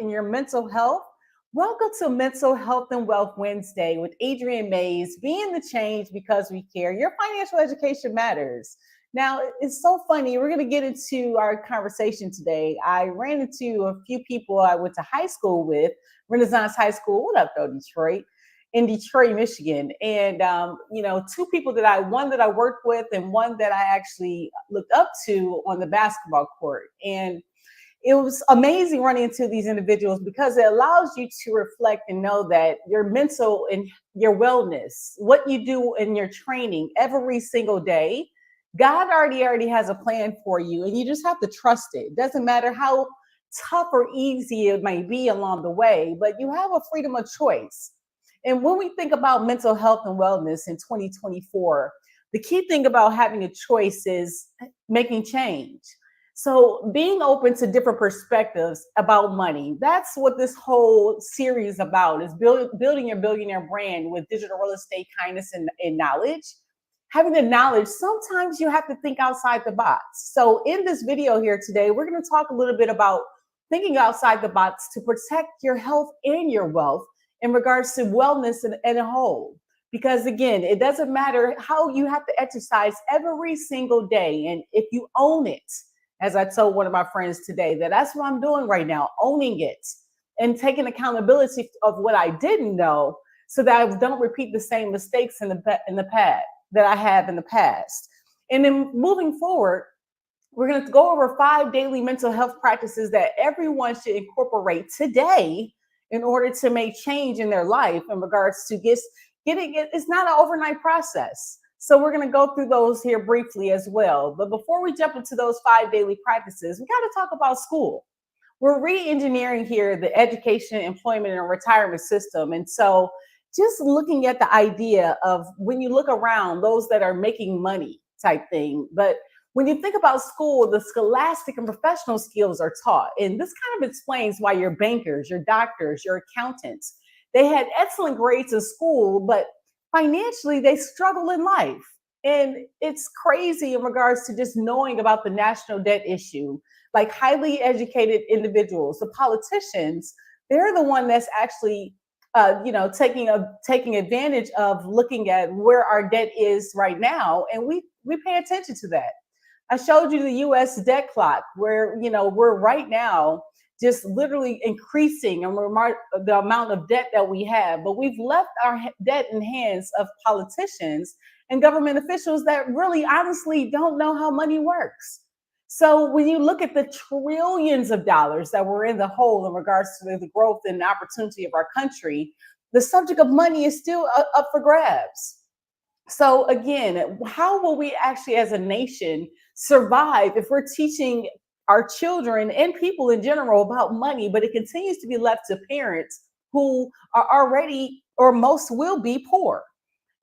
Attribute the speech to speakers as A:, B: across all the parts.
A: and your mental health? Welcome to Mental Health and Wealth Wednesday with Adrienne Mays, being the change because we care. Your financial education matters. Now, it's so funny. We're going to get into our conversation today. I ran into a few people I went to high school with, Renaissance High School. What up, though, Detroit? In Detroit, Michigan. And, two people one that I worked with and one that I actually looked up to on the basketball court. And it was amazing running into these individuals because it allows you to reflect and know that your mental and your wellness, what you do in your training every single day, God already has a plan for you, and you just have to trust it. It doesn't matter how tough or easy it may be along the way, but you have a freedom of choice. And when we think about mental health and wellness in 2024, the key thing about having a choice is making change. So being open to different perspectives about money, that's what this whole series is about, is building your billionaire brand with digital real estate, kindness, and knowledge. Having the knowledge, sometimes you have to think outside the box. So in this video here today, we're going to talk a little bit about thinking outside the box to protect your health and your wealth in regards to wellness and a whole. Because again, it doesn't matter how you have to exercise every single day. And if you own it, as I told one of my friends today, that's what I'm doing right now, owning it and taking accountability of what I didn't know so that I don't repeat the same mistakes in the past that I have in the past. And then moving forward, we're going to go over 5 daily mental health practices that everyone should incorporate today in order to make change in their life in regards to getting it. It's not an overnight process. So we're going to go through those here briefly as well. But before we jump into those 5 daily practices, we got to talk about school. We're re-engineering here the education, employment, and retirement system. And so just looking at the idea of when you look around, those that are making money type thing. But when you think about school, the scholastic and professional skills are taught. And this kind of explains why your bankers, your doctors, your accountants, they had excellent grades in school, but financially, they struggle in life. And it's crazy in regards to just knowing about the national debt issue. Like highly educated individuals, the politicians, they're the one that's actually, taking advantage of looking at where our debt is right now. And we pay attention to that. I showed you the U.S. debt clock where, we're right now just literally increasing the amount of debt that we have. But we've left our debt in hands of politicians and government officials that really honestly don't know how money works. So when you look at the trillions of dollars that we're in the hole in regards to the growth and opportunity of our country, the subject of money is still up for grabs. So again, how will we actually as a nation survive if we're teaching our children and people in general about money, but it continues to be left to parents who are already or most will be poor?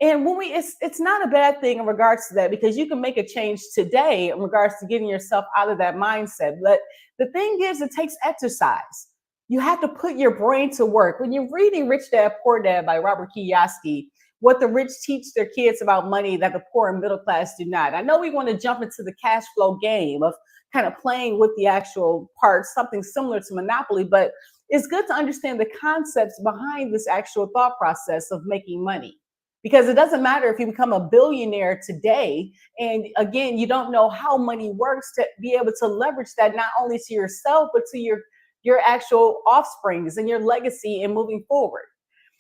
A: And when it's not a bad thing in regards to that, because you can make a change today in regards to getting yourself out of that mindset. But the thing is, it takes exercise. You have to put your brain to work. When you're reading Rich Dad, Poor Dad by Robert Kiyosaki, what the rich teach their kids about money that the poor and middle class do not. I know we want to jump into the cash flow game of kind of playing with the actual parts, something similar to Monopoly, but it's good to understand the concepts behind this actual thought process of making money. Because it doesn't matter if you become a billionaire today, and again, you don't know how money works to be able to leverage that not only to yourself, but to your actual offsprings and your legacy and moving forward.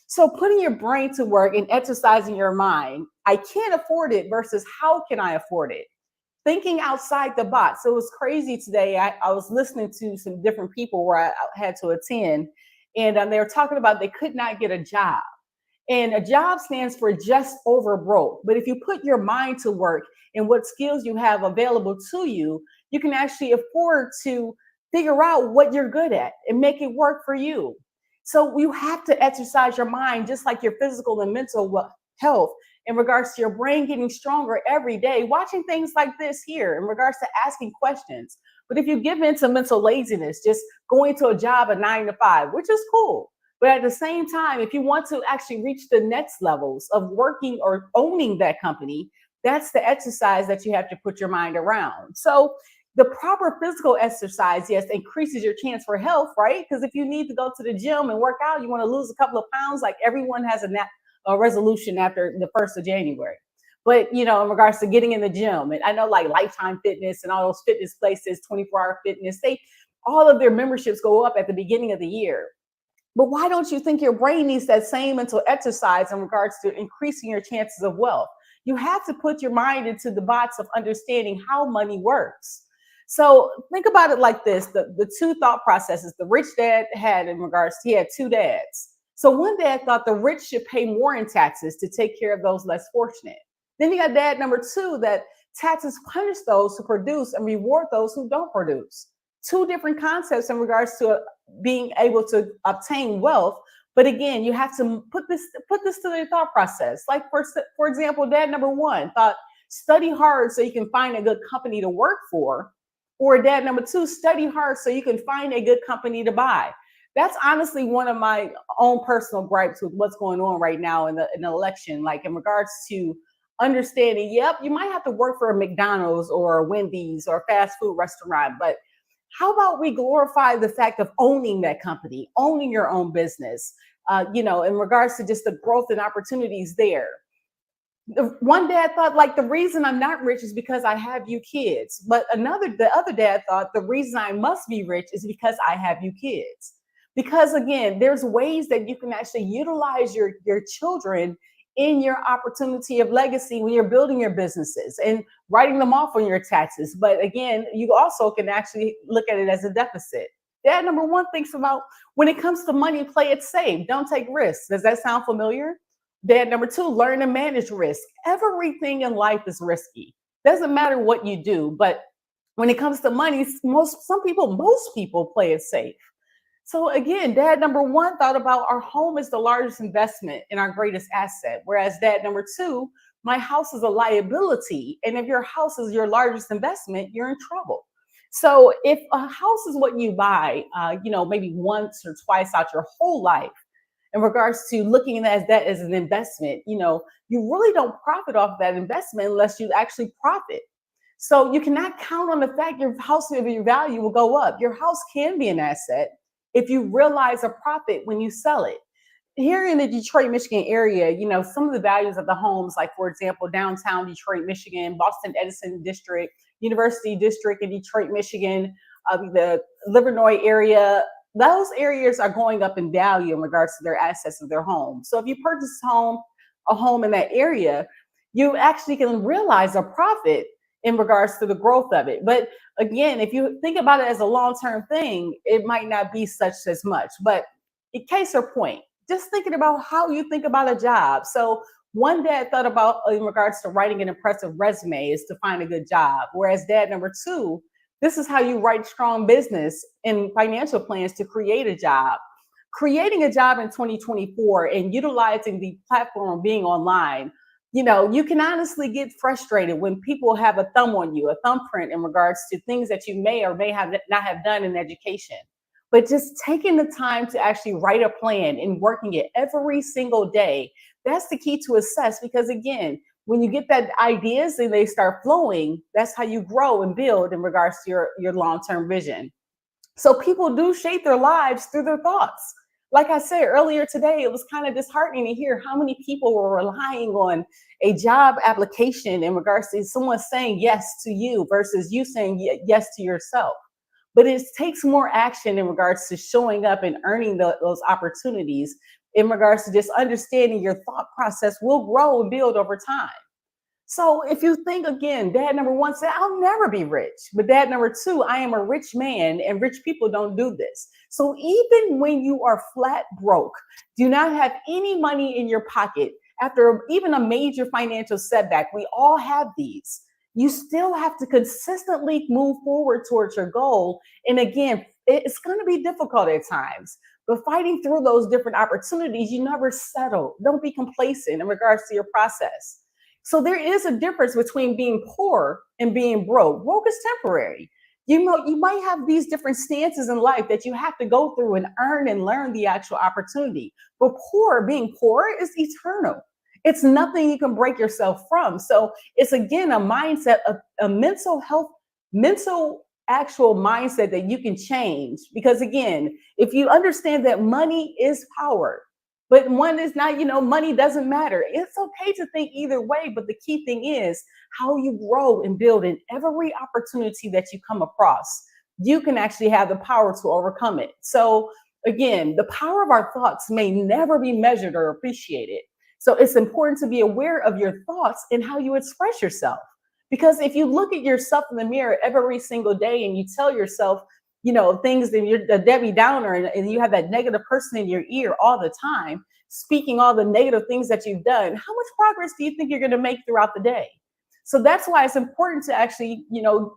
A: So putting your brain to work and exercising your mind, I can't afford it versus how can I afford it? Thinking outside the box. So it was crazy today. I was listening to some different people where I had to attend, and they were talking about they could not get a job. And a job stands for just over broke. But if you put your mind to work and what skills you have available to you, you can actually afford to figure out what you're good at and make it work for you. So you have to exercise your mind just like your physical and mental health in regards to your brain getting stronger every day, watching things like this here in regards to asking questions. But if you give in to mental laziness, just going to a job at 9 to 5, which is cool. But at the same time, if you want to actually reach the next levels of working or owning that company, that's the exercise that you have to put your mind around. So The proper physical exercise, yes, increases your chance for health, right? Because if you need to go to the gym and work out, you want to lose a couple of pounds, like everyone has a resolution after the 1st of January. But, in regards to getting in the gym, and I know like Lifetime Fitness and all those fitness places, 24-hour fitness, all of their memberships go up at the beginning of the year. But why don't you think your brain needs that same mental exercise in regards to increasing your chances of wealth? You have to put your mind into the box of understanding how money works. So think about it like this: the two thought processes the rich dad had in regards to, he had two dads. So one dad thought the rich should pay more in taxes to take care of those less fortunate. Then you got dad number two, that taxes punish those who produce and reward those who don't produce. Two different concepts in regards to being able to obtain wealth. But again, you have to put this to their thought process. Like for example, dad number one thought study hard so you can find a good company to work for, or dad number two, study hard so you can find a good company to buy. That's honestly one of my own personal gripes with what's going on right now in the election, like in regards to understanding, yep, you might have to work for a McDonald's or a Wendy's or a fast food restaurant, but how about we glorify the fact of owning that company, owning your own business, in regards to just the growth and opportunities there. One dad thought like the reason I'm not rich is because I have you kids. But the other dad thought the reason I must be rich is because I have you kids. Because again, there's ways that you can actually utilize your children in your opportunity of legacy when you're building your businesses and writing them off on your taxes. But again, you also can actually look at it as a deficit. Dad number one thinks about, when it comes to money, play it safe. Don't take risks. Does that sound familiar? Dad number two, learn to manage risk. Everything in life is risky. Doesn't matter what you do, but when it comes to money, most people play it safe. So again, dad number one thought about our home is the largest investment and our greatest asset. Whereas dad number two, my house is a liability. And if your house is your largest investment, you're in trouble. So if a house is what you buy, maybe once or twice out your whole life, in regards to looking at that as an investment, you really don't profit off that investment unless you actually profit. So you cannot count on the fact your house of your value will go up. Your house can be an asset if you realize a profit when you sell it. Here in the Detroit, Michigan area, some of the values of the homes, like for example, downtown Detroit, Michigan, Boston Edison District, University District in Detroit, Michigan, the Livernois area, those areas are going up in value in regards to their assets of their home. So if you purchase a home in that area, you actually can realize a profit in regards to the growth of it. But again, if you think about it as a long-term thing, it might not be such as much. But in case or point, just thinking about how you think about a job. So one dad thought about in regards to writing an impressive resume is to find a good job. Whereas dad number two, this is how you write strong business and financial plans to create a job. Creating a job in 2024 and utilizing the platform being online, you can honestly get frustrated when people have a thumb on you, a thumbprint in regards to things that you may or may have not have done in education. But just taking the time to actually write a plan and working it every single day, that's the key to success. Because again, when you get that ideas and they start flowing, that's how you grow and build in regards to your long-term vision. So people do shape their lives through their thoughts. Like I said earlier today, it was kind of disheartening to hear how many people were relying on a job application in regards to someone saying yes to you versus you saying yes to yourself. But it takes more action in regards to showing up and earning those opportunities, in regards to just understanding your thought process will grow and build over time. So if you think again, dad number one said, I'll never be rich. But dad number two, I am a rich man and rich people don't do this. So even when you are flat broke, do not have any money in your pocket after even a major financial setback, we all have these. You still have to consistently move forward towards your goal. And again, it's going to be difficult at times, but fighting through those different opportunities, you never settle. Don't be complacent in regards to your process. So there is a difference between being poor and being broke. Broke is temporary. You might have these different stances in life that you have to go through and earn and learn the actual opportunity. But being poor is eternal. It's nothing you can break yourself from. So it's again a mindset of a mental actual mindset that you can change. Because again, if you understand that money is power, but one is not, money doesn't matter. It's okay to think either way, but the key thing is how you grow and build in every opportunity that you come across. You can actually have the power to overcome it. So again, the power of our thoughts may never be measured or appreciated. So it's important to be aware of your thoughts and how you express yourself. Because if you look at yourself in the mirror every single day and you tell yourself, things that you're a Debbie Downer, and you have that negative person in your ear all the time, speaking all the negative things that you've done, how much progress do you think you're going to make throughout the day? So that's why it's important to actually,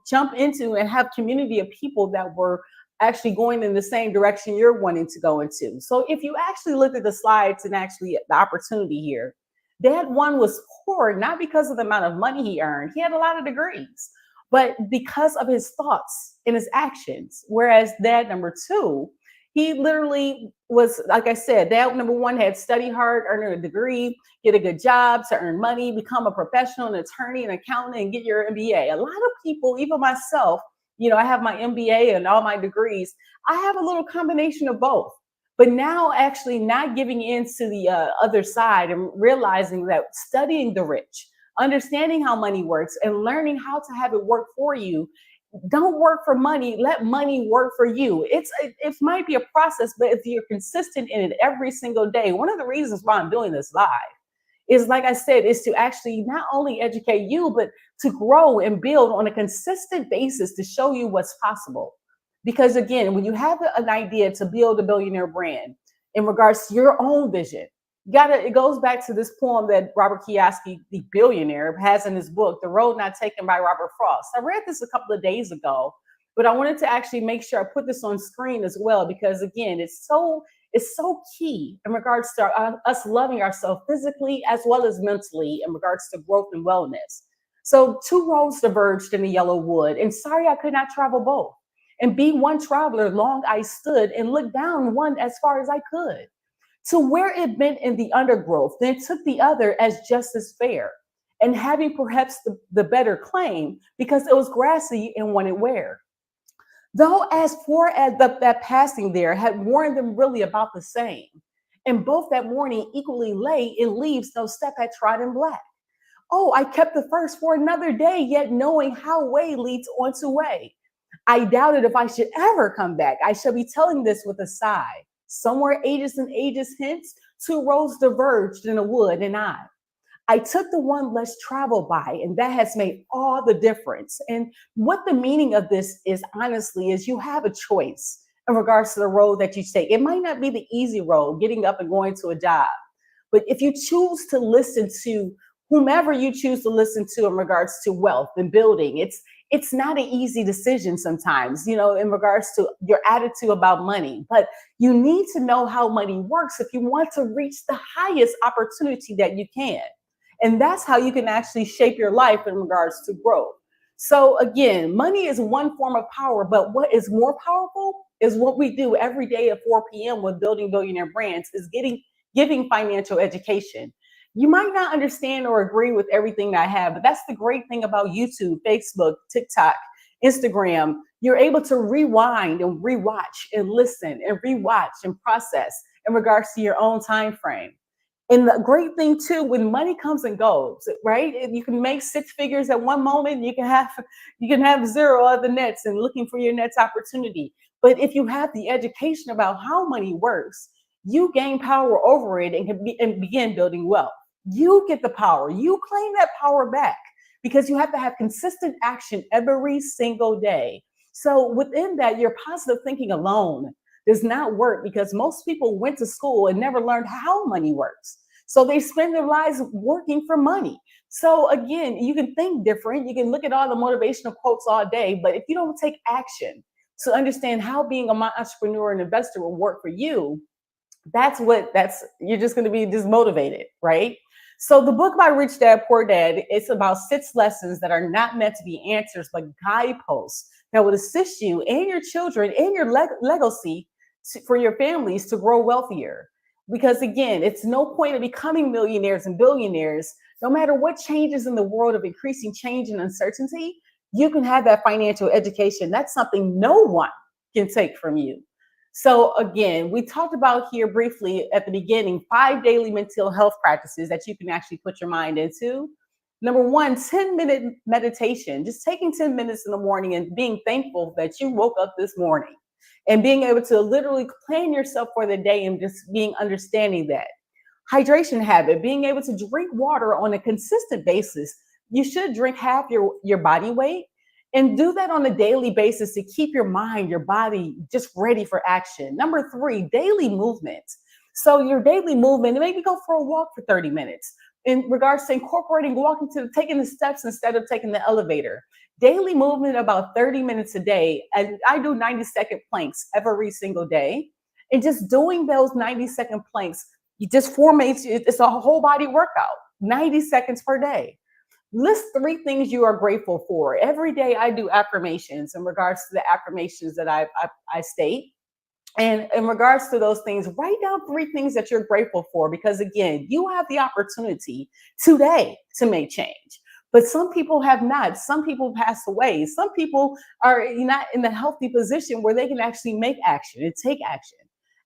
A: jump into and have community of people that were actually going in the same direction you're wanting to go into. So if you actually look at the slides and actually the opportunity here, Dad one was poor, not because of the amount of money he earned. He had a lot of degrees, but because of his thoughts and his actions. Whereas Dad number two, he literally was, like I said, Dad number one had studied hard, earn a degree, get a good job to earn money, become a professional, an attorney, an accountant, and get your MBA. A lot of people, even myself, I have my MBA and all my degrees. I have a little combination of both. But now actually not giving in to the other side and realizing that studying the rich, understanding how money works and learning how to have it work for you. Don't work for money. Let money work for you. It might be a process, but if you're consistent in it every single day, one of the reasons why I'm doing this live is, like I said, is to actually not only educate you, but to grow and build on a consistent basis to show you what's possible. Because again, when you have an idea to build a billionaire brand in regards to your own vision, it goes back to this poem that Robert Kiyosaki, the billionaire, has in his book, The Road Not Taken by Robert Frost. I read this a couple of days ago, but I wanted to actually make sure I put this on screen as well, because again, it's so key in regards to us loving ourselves physically as well as mentally in regards to growth and wellness. So two roads diverged in the yellow wood, and sorry I could not travel both. And be one traveler, long I stood and looked down one as far as I could. To where it bent in the undergrowth, then took the other as just as fair, and having perhaps the better claim, because it was grassy and wanted wear. Though as poor as that passing there had warned them really about the same, and both that morning equally lay in leaves no step had trodden black. Oh, I kept the first for another day, yet knowing how way leads on to way. I doubted if I should ever come back. I shall be telling this with a sigh. Somewhere ages and ages hence, two roads diverged in a wood, and I took the one less traveled by, and that has made all the difference. And what the meaning of this is, honestly, is you have a choice in regards to the road that you take. It might not be the easy road, getting up and going to a job, but if you choose to listen to whomever you choose to listen to in regards to wealth and building, it's not an easy decision sometimes, in regards to your attitude about money, but you need to know how money works if you want to reach the highest opportunity that you can. And that's how you can actually shape your life in regards to growth. So again, money is one form of power, but what is more powerful is what we do every day at 4 p.m. with Building Billionaire Brands is giving financial education. You might not understand or agree with everything that I have, but that's the great thing about YouTube, Facebook, TikTok, Instagram. You're able to rewind and rewatch and listen and rewatch and process in regards to your own time frame. And the great thing too, when money comes and goes, right? You can make six figures at one moment. You can have zero at the next and looking for your next opportunity. But if you have the education about how money works, you gain power over it and begin building wealth. You get the power. You claim that power back because you have to have consistent action every single day. So within that, your positive thinking alone does not work because most people went to school and never learned how money works. So they spend their lives working for money. So again, you can think different. You can look at all the motivational quotes all day, but if you don't take action to understand how being an entrepreneur and investor will work for you, you're just going to be dismotivated, right? So the book by Rich Dad Poor Dad, it's about 6 lessons that are not meant to be answers, but guideposts that would assist you and your children and your legacy for your families to grow wealthier. Because again, it's no point in becoming millionaires and billionaires, no matter what changes in the world of increasing change and uncertainty. you can have that financial education. That's something no one can take from you. So again, we talked about here briefly at the beginning, 5 daily mental health practices that you can actually put your mind into. Number one, 10-minute meditation, just taking 10 minutes in the morning and being thankful that you woke up this morning and being able to literally plan yourself for the day and just being understanding that. Hydration habit, being able to drink water on a consistent basis. You should drink half your body weight and do that on a daily basis to keep your mind, your body just ready for action. Number three, daily movement. So your daily movement, maybe go for a walk for 30 minutes in regards to incorporating walking to taking the steps instead of taking the elevator. Daily movement about 30 minutes a day. And I do 90-second planks every single day. And just doing those 90-second planks, you just formates, it's a whole body workout, 90 seconds per day. List three things you are grateful for. Every day I do affirmations in regards to the affirmations that I state. And in regards to those things, write down three things that you're grateful for, because again, you have the opportunity today to make change. But some people have not. Some people pass away. Some people are not in the healthy position where they can actually make action and take action.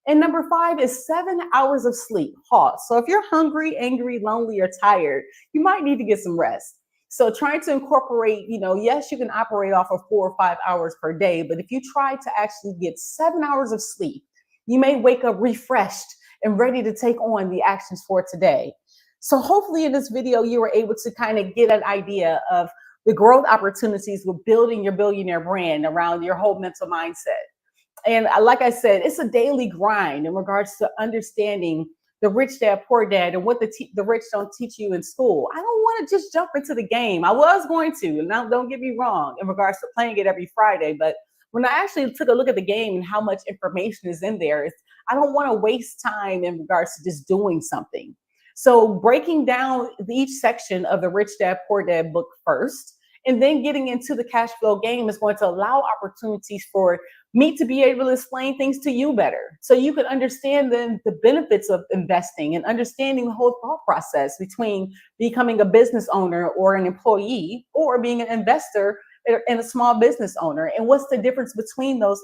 A: And number five is 7 hours of sleep. Pause. So if you're hungry, angry, lonely, or tired, you might need to get some rest. So trying to incorporate, yes, you can operate off of 4 or 5 hours per day, but if you try to actually get 7 hours of sleep, you may wake up refreshed and ready to take on the actions for today. So hopefully in this video, you were able to kind of get an idea of the growth opportunities with building your billionaire brand around your whole mental mindset. And like I said, it's a daily grind in regards to understanding the rich dad, poor dad, and what the rich don't teach you in school. I don't want to just jump into the game. I was going to, and now don't get me wrong, in regards to playing it every Friday. But when I actually took a look at the game and how much information is in there, I don't want to waste time in regards to just doing something. So breaking down each section of the Rich Dad, Poor Dad book first, and then getting into the cash flow game is going to allow opportunities for me to be able to explain things to you better, so you can understand the benefits of investing and understanding the whole thought process between becoming a business owner or an employee or being an investor and a small business owner, and what's the difference between those,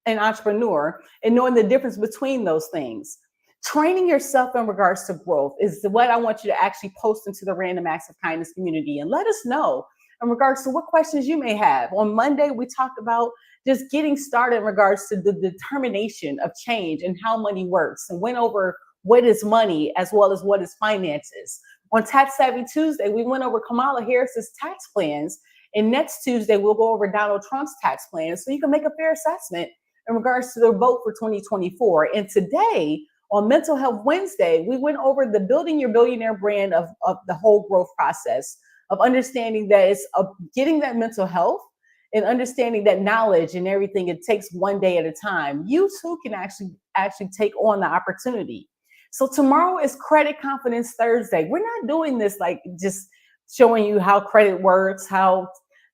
A: an entrepreneur, and knowing the difference between those things. Training yourself in regards to growth is what I want you to actually post into the Random Acts of Kindness community, and let us know in regards to what questions you may have. On Monday, we talked about just getting started in regards to the determination of change and how money works, and went over what is money as well as what is finances. On Tax Savvy Tuesday, we went over Kamala Harris's tax plans, and next Tuesday, we'll go over Donald Trump's tax plans so you can make a fair assessment in regards to their vote for 2024. And today, on Mental Health Wednesday, we went over the building your billionaire brand of the whole growth process, of understanding that it's getting that mental health and understanding that knowledge and everything, it takes one day at a time. You too can actually take on the opportunity. So tomorrow is Credit Confidence Thursday. We're not doing this like just showing you how credit works, how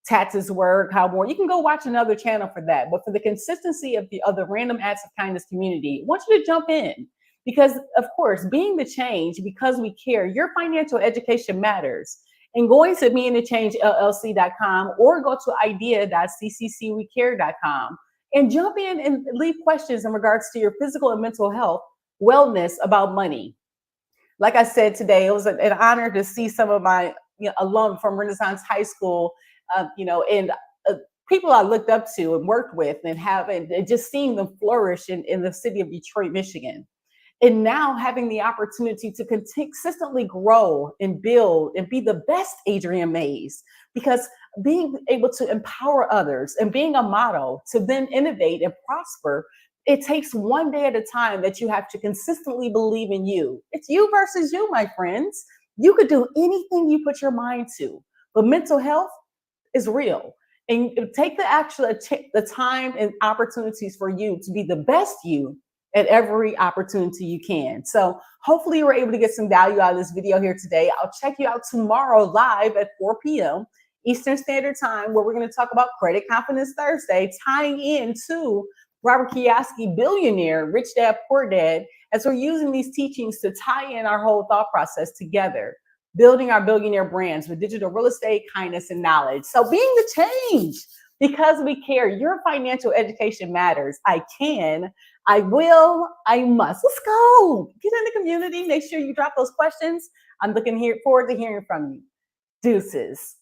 A: taxes work, how more. You can go watch another channel for that. But for the consistency of the Random Acts of Kindness community, I want you to jump in. Because of course, being the change, because we care, your financial education matters. And going to beingthechangellc.com or go to idea.cccwecare.com and jump in and leave questions in regards to your physical and mental health, wellness, about money. Like I said today, it was an honor to see some of my alum from Renaissance High School, and people I looked up to and worked with, and just seeing them flourish in the city of Detroit, Michigan. And now having the opportunity to consistently grow and build and be the best Adrienne Mays, because being able to empower others and being a model to then innovate and prosper, it takes one day at a time that you have to consistently believe in you. It's you versus you, my friends. You could do anything you put your mind to, but mental health is real. And take the time and opportunities for you to be the best you at every opportunity you can. So hopefully you were able to get some value out of this video here today. I'll check you out tomorrow live at 4 p.m. Eastern Standard Time, where we're going to talk about Credit Confidence Thursday, tying into Robert Kiyosaki, Billionaire, Rich Dad, Poor Dad, as we're using these teachings to tie in our whole thought process together. building our billionaire brands with digital real estate, kindness, and knowledge. So being the change because we care. Your financial education matters. I can, I will, I must. Let's go. Get in the community. Make sure you drop those questions. I'm looking forward to hearing from you. Deuces.